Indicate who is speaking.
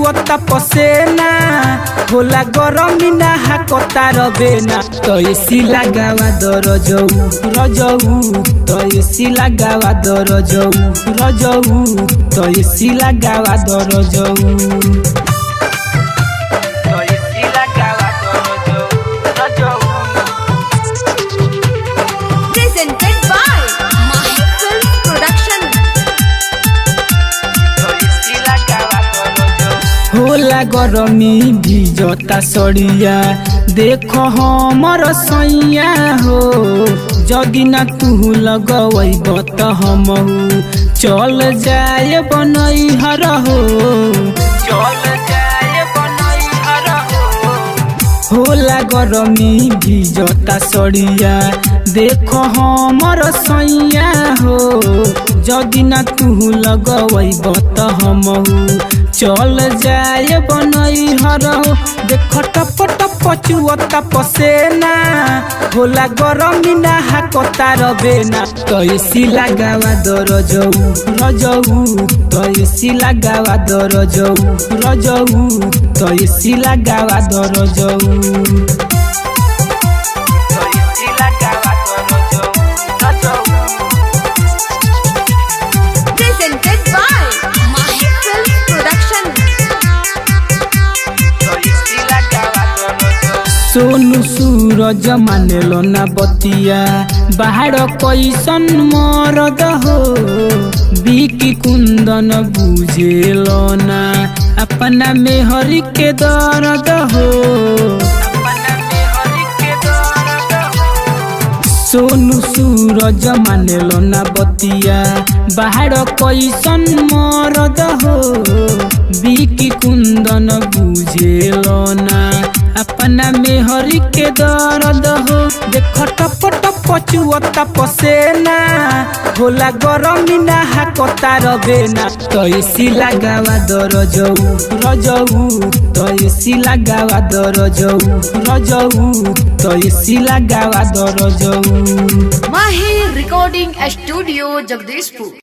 Speaker 1: पचुअता पसेना होला गरमी ना हाकता रबेना तो एसी लगावा रजऊ तो एसी लगावा रजऊ तो एसी लगावा रजऊ होला गरमी भिजता सड़िया देखो हमर सैया हो जदि ना तू लगवैब त हमहू चल जाए बनैहर हो होला गरमी भिजता सड़िया देखो हमर सैया हो जदि ना तू लगवैब त हमहू चल जाए बनैहर हो देख टप टप चुअता पसेना होला गरमी ना हाकता रबेना तो एसी लगावा रजऊ तो एसी लगावा रजऊ तो एसी लगावा रजऊ सोनू सूरज मानेलो ना बतिया बाहर कैसन मरद हो बिकी कुंदन बुझेलो ना अपना मेहरी के दर्द हो सोनू सूरज मानेलो ना बतिया बाहर कैसन मरद हो बिकी कुंदन बुझेलो ना अपना मेहरी के दर्द हो देख टप टप चुअता पसेना होला गरमी ना हाकता रबेना तो एसी लगावा रजऊ तो एसी लगावा रजऊ तो एसी लगावा रजऊ।
Speaker 2: माहिर रिकॉर्डिंग स्टूडियो जगदीशपुर।